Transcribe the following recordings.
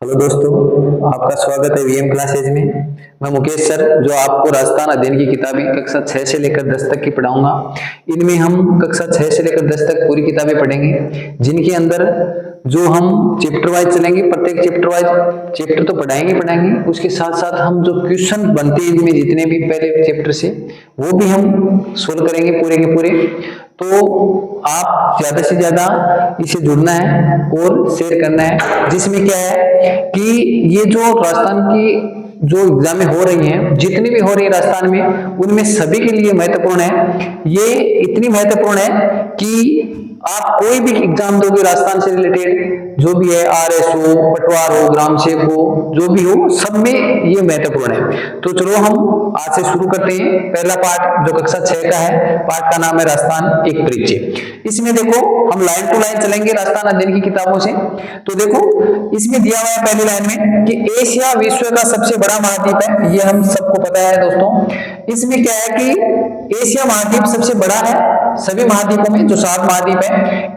Hello दोस्तों, आपका स्वागत है वीएम क्लासेज में। मैं मुकेश सर जो आपको राजस्थान अध्ययन की किताबें कक्षा 6 से लेकर 10 तक की पढ़ाऊंगा। इनमें हम कक्षा 6 से लेकर 10 तक पूरी किताबें पढ़ेंगे, जिनके अंदर जो हम चैप्टर वाइज चलेंगे। प्रत्येक चैप्टर वाइज चैप्टर तो पढ़ाएंगे, उसके साथ साथ हम जो क्वेश्चन बनते हैं इनमें जितने भी पहले चैप्टर से, वो भी हम सोल्व करेंगे पूरे के पूरे। तो आप ज्यादा से ज्यादा इसे जुड़ना है और शेयर करना है, जिसमें क्या है कि ये जो राजस्थान की जो एग्जामें हो रही हैं, जितनी भी हो रही है राजस्थान में, उनमें सभी के लिए महत्वपूर्ण है। ये इतनी महत्वपूर्ण है कि आप कोई भी एग्जाम दोगे राजस्थान से रिलेटेड, जो भी है आरएस हो, पटवार हो, ग्राम सेवक हो, जो भी हो, सब में ये महत्वपूर्ण है। तो चलो हम आज से शुरू करते हैं। पहला पार्ट जो कक्षा 6 का है, पार्ट का नाम है राजस्थान एक परिचय। इसमें देखो हम लाइन टू लाइन चलेंगे राजस्थान अध्ययन की किताबों से। तो देखो इसमें दिया हुआ है पहली लाइन में कि एशिया विश्व का सबसे बड़ा महाद्वीप है। ये हम सबको पता है दोस्तों। इसमें क्या है कि एशिया महाद्वीप सबसे बड़ा है सभी महाद्वीपों में, जो 7 महाद्वीप है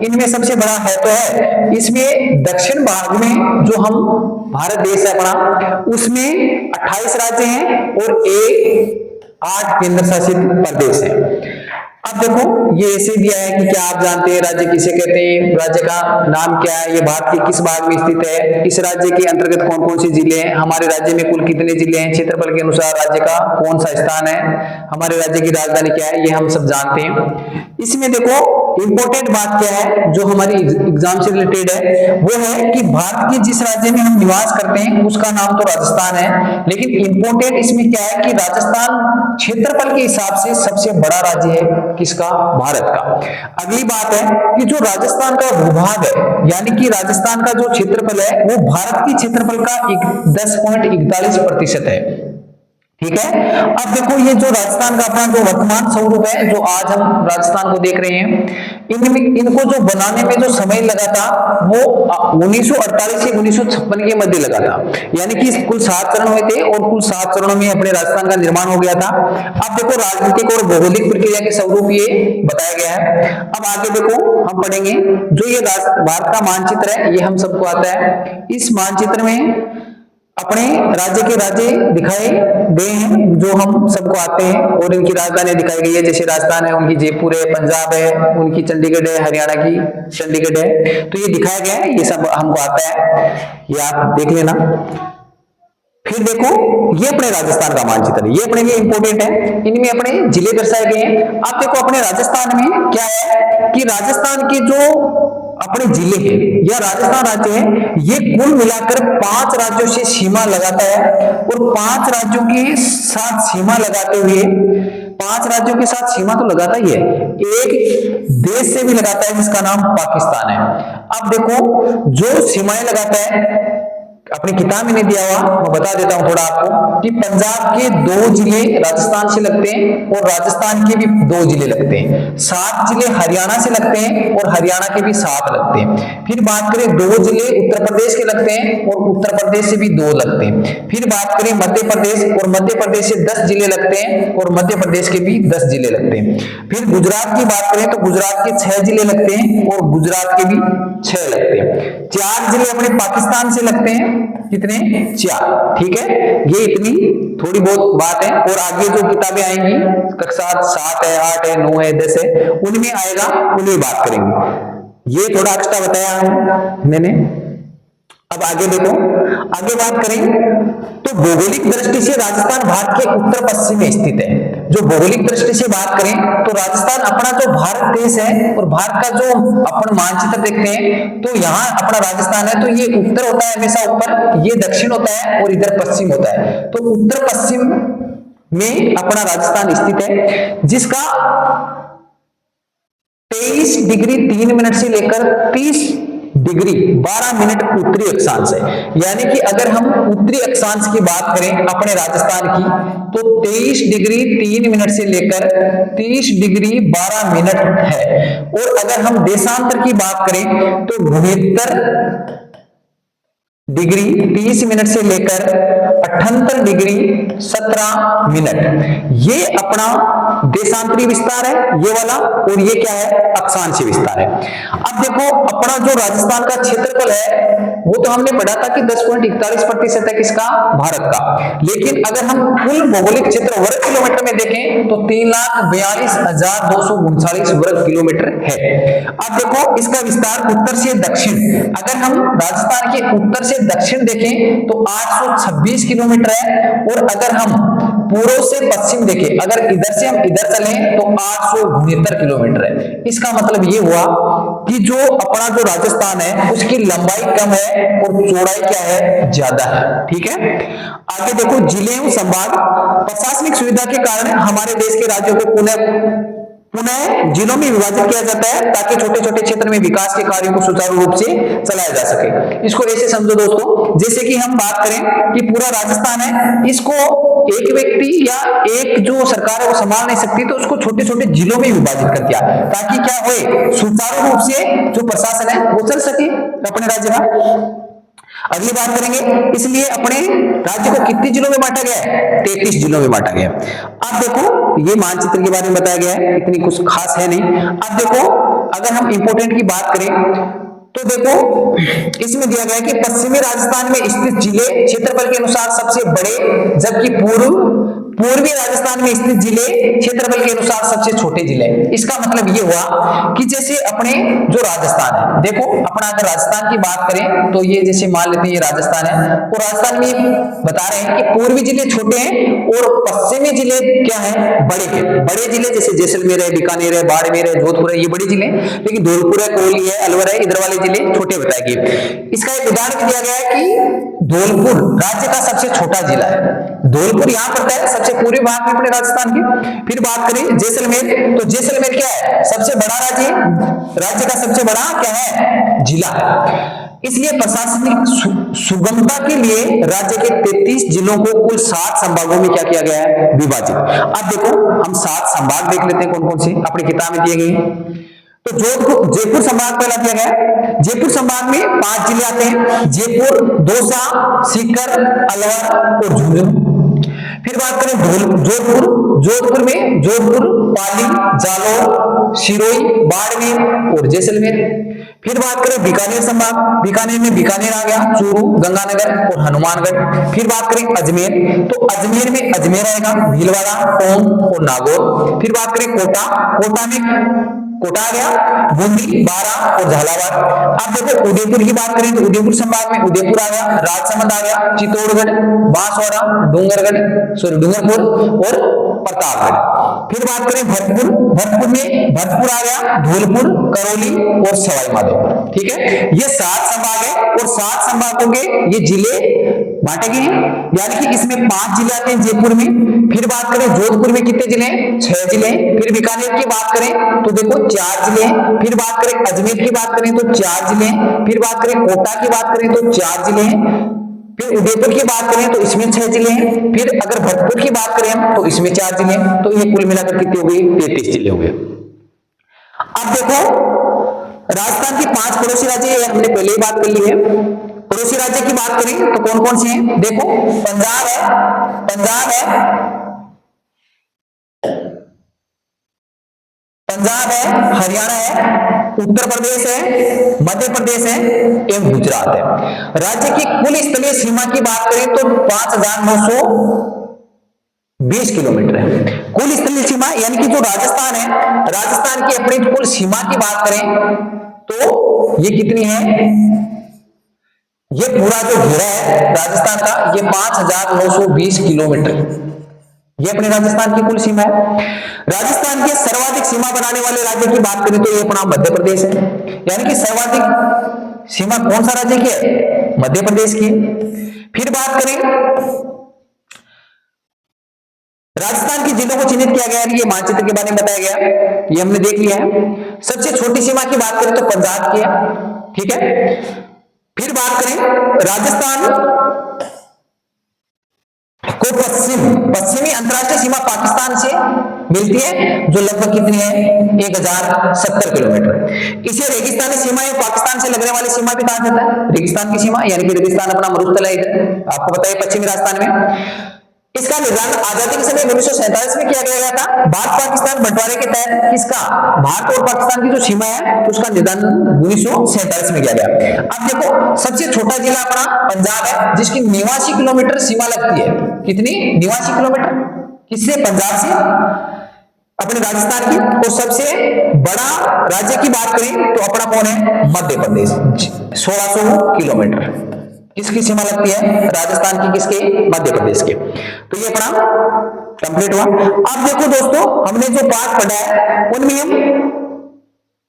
इनमें सबसे बड़ा है तो है। इसमें दक्षिण भाग में जो हम भारत देश है अपना, उसमें 28 राज्य हैं और 8 केंद्र शासित प्रदेश है। अब देखो ये ऐसे दिया है कि क्या आप जानते हैं राज्य किसे कहते हैं, राज्य का नाम क्या है, ये भारत के किस भाग में स्थित है, इस राज्य के अंतर्गत कौन कौन से जिले हैं, हमारे राज्य में कुल कितने जिले हैं, क्षेत्रफल के अनुसार राज्य का कौन सा स्थान है, हमारे राज्य की राजधानी क्या है, ये हम सब जानते हैं। इसमें देखो इंपॉर्टेंट बात क्या है जो हमारी एग्जाम से रिलेटेड है, वो है कि भारत के जिस राज्य में हम निवास करते हैं उसका नाम तो राजस्थान है, लेकिन इंपॉर्टेंट इसमें क्या है कि राजस्थान क्षेत्रफल के हिसाब से सबसे बड़ा राज्य है किसका, भारत का। अगली बात है कि जो राजस्थान का भूभाग है, यानी कि राजस्थान का जो क्षेत्रफल है वो भारत के क्षेत्रफल का 10.41% है। ठीक है। अब देखो ये जो राजस्थान का अपना जो वर्तमान स्वरूप है, जो आज हम राजस्थान को देख रहे हैं, इनको जो बनाने में जो समय लगा था वो 1948 से 1956 के मध्य लगा था। यानी कि कुल 7 चरण हुए थे और कुल 7 चरणों में अपने राजस्थान का निर्माण हो गया था। अब देखो राजनीतिक और भौगोलिक प्रक्रिया के स्वरूप ये बताया गया है। अब आगे देखो हम पढ़ेंगे जो ये भारत का मानचित्र है, ये हम सबको आता है। इस मानचित्र में अपने राज्य के राज्य दिखाए गए हैं जो हम सबको आते हैं, और इनकी राजधानी दिखाई गई है। जैसे राजस्थान है उनकी जयपुर है, पंजाब है उनकी चंडीगढ़ है, हरियाणा की चंडीगढ़ है, तो ये दिखाया गया है, ये सब हमको आता है, ये आप देख लेना। फिर देखो ये अपने राजस्थान का मानचित्र, ये अपने लिए इंपॉर्टेंट है, इनमें अपने जिले दर्शाए गए हैं। आप देखो अपने राजस्थान में क्या है कि राजस्थान के जो अपने जिले हैं या राजस्थान राज्य है, ये कुल मिलाकर 5 राज्यों से सीमा लगाता है, और 5 राज्यों के साथ सीमा लगाते हुए 5 राज्यों के साथ सीमा तो लगाता ही है, एक देश से भी लगाता है जिसका नाम पाकिस्तान है। अब देखो जो सीमाएं लगाता है अपनी किताब में नहीं दिया हुआ, मैं बता देता हूं थोड़ा आपको कि पंजाब के 2 जिले राजस्थान से लगते हैं और राजस्थान के भी 2 जिले लगते हैं। 7 जिले हरियाणा से लगते हैं और हरियाणा के भी 7 लगते हैं। फिर बात करें 2 जिले उत्तर प्रदेश के लगते हैं और उत्तर प्रदेश से भी 2 लगते हैं। फिर बात करें मध्य प्रदेश, और मध्य प्रदेश से 10 जिले लगते हैं और मध्य प्रदेश के भी 10 जिले लगते हैं। फिर गुजरात की बात करें तो गुजरात के 6 जिले लगते हैं और गुजरात के भी 6 लगते हैं। 4 जिले अपने पाकिस्तान से लगते हैं, कितने, 4। ठीक है, ये इतनी थोड़ी बहुत बात है, और आगे जो किताबें आएंगी कक्षा 7 है, 8 है, 9 है, 10 है, उनमें आएगा, उनमें बात करेंगे। ये थोड़ा एक्स्ट्रा बताया मैंने। अब आगे देखो, आगे बात करें तो भौगोलिक दृष्टि से राजस्थान भारत के उत्तर पश्चिम में स्थित है। जो भौगोलिक दृष्टि से बात करें तो राजस्थान अपना जो भारत देश है और भारत का जो अपन मानचित्र देखते हैं, तो यहाँ अपना राजस्थान है तो ये उत्तर होता है हमेशा ऊपर, ये दक्षिण होता है और इधर पश्चिम होता है। तो उत्तर पश्चिम में अपना राजस्थान स्थित है, जिसका 23 डिग्री 3 मिनट से लेकर 30 डिग्री 12 मिनट उत्तरी अक्षांश है। यानी कि अगर हम उत्तरी अक्षांश की बात करें अपने राजस्थान की, तो 23 डिग्री 3 मिनट से लेकर 30 डिग्री 12 मिनट है। और अगर हम देशांतर की बात करें तो 69 डिग्री 30 मिनट से लेकर 78 डिग्री 17 मिनट। ये अपना देशांतरी विस्तार है ये वाला, और ये क्या है, अक्षांशीय विस्तार है। अब देखो अपना जो राजस्थान का क्षेत्रफल है वो तो हमने पढ़ा था कि 10.41% है किसका, भारत का। लेकिन अगर हम कुल भौगोलिक क्षेत्र वर्ग किलोमीटर में देखें तो 3,42,239 वर्ग किलोमीटर है। अब देखो इसका विस्तार उत्तर से दक्षिण, अगर हम राजस्थान के उत्तर से दक्षिण देखें तो 826 किलोमीटर है, और अगर हम पूर्व से पश्चिम देखें, अगर इधर से हम इधर चलें तो 869 किलोमीटर है। इसका मतलब ये हुआ कि जो अपना जो राजस्थान है उसकी लंबाई कम है और चौड़ाई क्या है, ज्यादा है। ठीक है, आगे देखो जिले एवं संभाग। प्रशासनिक सुविधा के कारण हमारे देश के राज्यों को पुनः जिलों में विभाजित किया जाता है ताकि छोटे छोटे क्षेत्र में विकास के कार्यों को सुचारू रूप से चलाया जा सके। इसको ऐसे समझो दोस्तों, जैसे कि हम बात करें कि पूरा राजस्थान है, इसको एक व्यक्ति या एक जो सरकार है वो संभाल नहीं सकती, तो उसको छोटे छोटे जिलों में विभाजित कर दिया ताकि क्या होए, सुचारू रूप से जो प्रशासन है वो चल सके अपने राज्य का। अगली बात करेंगे, इसलिए अपने राज्य को कितने जिलों में बांटा गया है, 33 जिलों में बांटा गया। अब देखो ये मानचित्र के बारे में बताया गया है, इतनी कुछ खास है नहीं। अब देखो अगर हम इंपोर्टेंट की बात करें तो देखो इसमें दिया गया है कि पश्चिमी राजस्थान में स्थित जिले क्षेत्रफल के अनुसार सबसे बड़े, जबकि पूर्वी राजस्थान में स्थित जिले क्षेत्रफल के अनुसार सबसे छोटे जिले। इसका मतलब ये हुआ कि जैसे अपने जो राजस्थान है, देखो अपना अगर राजस्थान की बात करें तो ये जैसे मान लेते हैं ये राजस्थान है, और राजस्थान में बता रहे हैं कि पूर्वी जिले छोटे हैं और पश्चिमी जिले क्या है, बड़े हैं। बड़े जिले जैसे जैसलमेर है, बीकानेर है, बाड़मेर है, जोधपुर है, ये बड़े जिले, लेकिन धौलपुर है, कोहली है, अलवर है, इधर वाले जिले छोटे बताएंगे। इसका एक उदाहरण दिया गया है कि धौलपुर राज्य का सबसे छोटा जिला है, धौलपुर यहाँ पड़ता है सबसे पूर्वी भाग में अपने राजस्थान के। फिर बात करें जैसलमेर, तो जैसलमेर क्या है, सबसे बड़ा राज्य का सबसे बड़ा क्या है, जिला है। इसलिए प्रशासनिक सुगमता के लिए राज्य के 33 जिलों को कुल 7 संभागों में क्या किया गया है, विभाजित। अब देखो हम 7 संभाग देख लेते हैं कौन कौन से अपनी किताब में दिए गए। तो जयपुर संभाग पहला दिया गया। जयपुर संभाग में 5 जिले आते हैं, जयपुर, दौसा, सीकर, अलवर और झुंझुनू। फिर बात करें जोधपुर में जोधपुर, पाली, जालौर, सिरोही, बाड़मेर और जैसलमेर। फिर बात करें बीकानेर संभाग, बीकानेर में बीकानेर आ गया, चूरू, गंगानगर और हनुमानगढ़। फिर बात करें अजमेर, तो अजमेर में अजमेर आएगा, भीलवाड़ा, टोंक और नागौर। फिर बात करें कोटा में कोटा आ गया, बूंदी, बारां और झालावाड़। अब देखो उदयपुर की बात करें तो उदयपुर संभाग में उदयपुर आ गया, राजसमंद आ गया, चित्तौड़गढ़, बांसवाड़ा, डूंगरपुर और प्रतापगढ़। फिर बात करें भरतपुर में भरतपुर आ गया, धौलपुर, करौली और सवाई माधोपुर। ठीक है, ये 7 संभाग है और 7 संभागों के ये जिले बांटे गए हैं, यानी कि इसमें 5 जिले आते हैं जयपुर में। फिर बात करें जोधपुर में कितने जिले, 6 जिले। फिर बीकानेर की बात करें तो देखो 4 जिले। फिर बात करें अजमेर की बात करें तो 4 जिले। फिर बात करें कोटा की बात करें तो 4 जिले। फिर उदयपुर की बात करें तो इसमें 6 जिले हैं। फिर अगर भरतपुर की बात करें तो इसमें 4 जिले, तो ये कुल मिलाकर कितने हो गए, 33 जिले हो गए। अब देखो राजस्थान की 5 पड़ोसी राज्य हमने पहले ही बात कर ली है। पड़ोसी राज्य की बात करें तो कौन कौन से हैं, देखो पंजाब है, हरियाणा है, उत्तर प्रदेश है, मध्य प्रदेश है एवं गुजरात है। राज्य की कुल स्थलीय सीमा की बात करें तो 5,920 किलोमीटर है कुल स्थलीय सीमा, यानी कि जो राजस्थान है, राजस्थान की अपनी कुल सीमा की बात करें तो ये कितनी है, ये पूरा जो घेरा है राजस्थान का ये 5,920 किलोमीटर, ये अपने राजस्थान की कुल सीमा है। राजस्थान के सर्वाधिक सीमा बनाने वाले राज्य की बात करें तो ये अपना मध्य प्रदेश है, यानी कि सर्वाधिक सीमा कौन सा राज्य की है, मध्य प्रदेश की। फिर बात करें राजस्थान के जिलों को चिन्हित किया गया है, ये मानचित्र के बारे में बताया गया, ये हमने देख लिया है। सबसे छोटी सीमा की बात करें तो पंजाब की है, ठीक है। फिर बात करें राजस्थान को पश्चिमी अंतरराष्ट्रीय सीमा पाकिस्तान से मिलती है, जो लगभग कितनी है 1070 किलोमीटर। इसे रेगिस्तानी सीमा या पाकिस्तान से लगने वाली सीमा भी कहा जाता है, रेगिस्तान की सीमा, यानी कि रेगिस्तान अपना मरुस्थल है इधर, आपको पता है पश्चिमी राजस्थान में। इसका निदान आजादी के समय 1947 में किया गया था। भारत पाकिस्तान बंटवारे के तहत किसका, भारत और पाकिस्तान की जो सीमा है उसका निदान 1947 में किया गया। अब देखो सबसे छोटा जिला अपना पंजाब है, जिसकी 89 किलोमीटर सीमा लगती है। कितनी, 89 किलोमीटर, किससे, पंजाब से, अपने राजस्थान की। और सबसे बड़ा राज्य की बात करें तो अपना कौन है, मध्य प्रदेश, 1600 किलोमीटर किसकी सीमा लगती है, राजस्थान की, किसके, मध्य प्रदेश के। तो ये अपना कंप्लीट हुआ। अब देखो दोस्तों, हमने जो पाठ पढ़ा है उनमें हम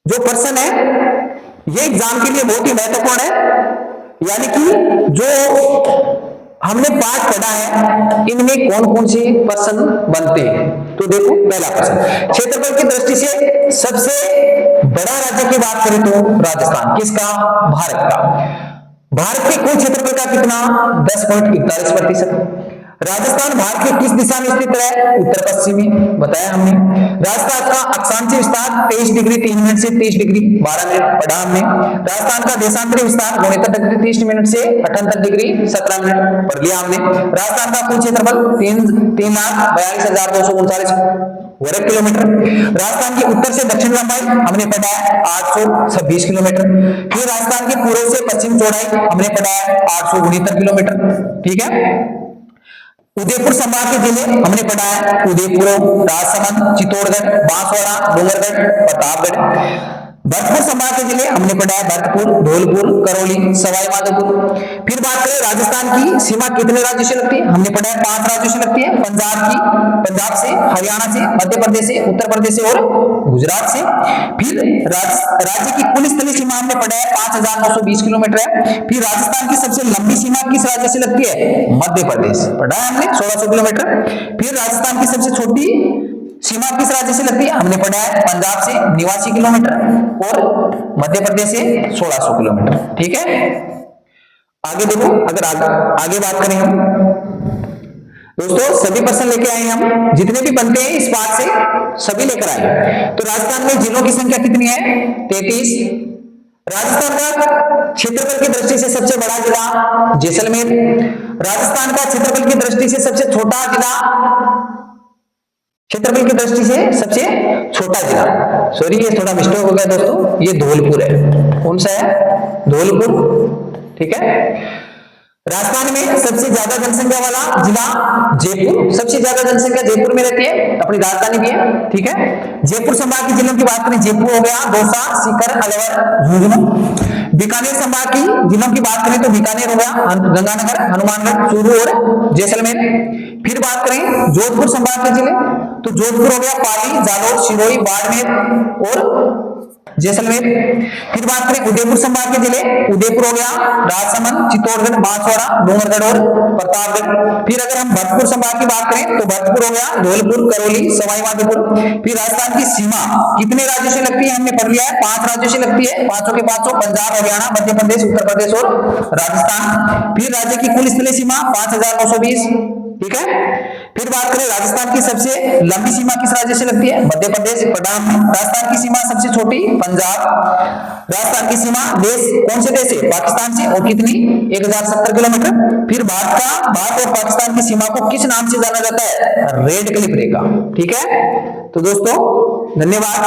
जो प्रश्न है ये एग्जाम के लिए बहुत ही महत्वपूर्ण है, यानी कि जो हमने पाठ पढ़ा है इनमें कौन कौन से प्रश्न बनते हैं। तो देखो पहला प्रश्न, क्षेत्रफल की दृष्टि से सबसे बड़ा राज्य की बात करें तो राजस्थान, किसका, भारत का। भारत के कुल क्षेत्रफल का कितना, 10.41%। राजस्थान भारत की किस दिशा में स्थित है, उत्तर पश्चिमी, बताया हमने। राजस्थान का अक्षांशीय विस्तार 23 डिग्री 3 मिनट से 30 डिग्री 12 मिनट पढ़ा हमने। राजस्थान का देशांतरीय विस्तार 69 डिग्री 30 मिनट से 78 डिग्री 17 मिनट पढ़ लिया हमने। राजस्थान का कुल क्षेत्रफल 3,42,239 वर्ग किलोमीटर। राजस्थान की उत्तर से दक्षिण लंबाई हमने पढ़ा है 826 किलोमीटर। फिर राजस्थान की पूर्व से पश्चिम चौड़ाई हमने पढ़ा है 869 किलोमीटर, ठीक है। उदयपुर संभाग के जिले हमने पढ़ा है उदयपुर, राजसमंद, चित्तौड़गढ़, बांसवाड़ा, डूंगरगढ़, प्रतापगढ़। भरतपुर संभाग के जिले हमने पढ़ा है भरतपुर, धौलपुर, करौली, सवाई माधोपुर। फिर बात करें राजस्थान की सीमा कितने राज्यों से लगती है, हमने पढ़ा है 5 राज्यों से लगती है, पंजाब से, हरियाणा से, मध्य प्रदेश से, उत्तर प्रदेश से और गुजरात से। फिर राज्य की कुल स्थलीय सीमा हमने पढ़ा है 5,920 किलोमीटर है। फिर राजस्थान की सबसे लंबी सीमा किस राज्य से लगती है, मध्य प्रदेश, पढ़ा है हमने 1600 किलोमीटर। फिर राजस्थान की सबसे छोटी सीमा किस राज्य से लगती है, हमने पढ़ा है पंजाब से 89 किलोमीटर और मध्य प्रदेश से 1600 किलोमीटर, ठीक है। आगे देखो, अगर आगे बात करें हम दोस्तों, सभी प्रश्न लेके आए हम, जितने भी बनते हैं इस पाठ से सभी लेकर आए। तो राजस्थान में जिलों की संख्या कितनी है, 33। राजस्थान का क्षेत्रफल की दृष्टि से सबसे बड़ा जिला जैसलमेर। राजस्थान का क्षेत्रफल की दृष्टि से सबसे छोटा जिला, क्षेत्रफल की दृष्टि से सबसे छोटा जिला, सॉरी ये थोड़ा मिस्टेक हो गया दोस्तों, ये धौलपुर है। कौन सा है, धौलपुर, ठीक है। राजस्थान में सबसे ज्यादा जनसंख्या वाला जिला जयपुर, सबसे ज्यादा जनसंख्या जयपुर में रहती है, अपनी राजधानी भी है, ठीक है। जयपुर संभाग के जिलों की बात करें, जयपुर हो गया, दौसा, सीकर, अलवर, झुंझुनू। बीकानेर संभाग की जिलों की बात करें तो बीकानेर हो गया, गंगानगर, हनुमानगढ़, चूरू और जैसलमेर। फिर बात करें जोधपुर संभाग के जिले, तो जोधपुर हो गया, पाली, जालौर, सिरोही, बाड़मेर और जैसलमेर। फिर बात करें उदयपुर संभाग के जिले, उदयपुर हो गया, राजसमंद, चित्तौड़गढ़, बांसवाड़ा, डूंगरगढ़ और प्रतापगढ़। फिर अगर हम भरतपुर संभाग की बात करें तो भरतपुर हो गया, धौलपुर, करौली, सवाई माधोपुर। फिर राजस्थान की सीमा कितने राज्यों से लगती है, हमने पढ़ लिया है 5 राज्यों से लगती है, 500 के 500, पंजाब, हरियाणा, मध्य प्रदेश, उत्तर प्रदेश और राजस्थान। फिर राज्य की कुल स्थलीय सीमा 5,920, ठीक है। फिर बात करें राजस्थान की सबसे लंबी सीमा किस राज्य से लगती है, मध्य प्रदेश, पढ़ा हमने। राजस्थान की सीमा सबसे छोटी पंजाब। राजस्थान की सीमा देश, कौन से देश से, पाकिस्तान से, और कितनी, 1070 किलोमीटर। फिर भारत और पाकिस्तान की सीमा को किस नाम से जाना जाता है, रेड क्लिफ रेखा, ठीक है। तो दोस्तों धन्यवाद,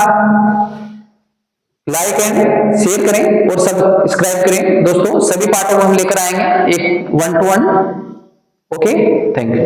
लाइक एंड शेयर करें और सब्सक्राइब करें। दोस्तों सभी पाठों को हम लेकर आएंगे एक 1 to 1, ओके, थैंक यू।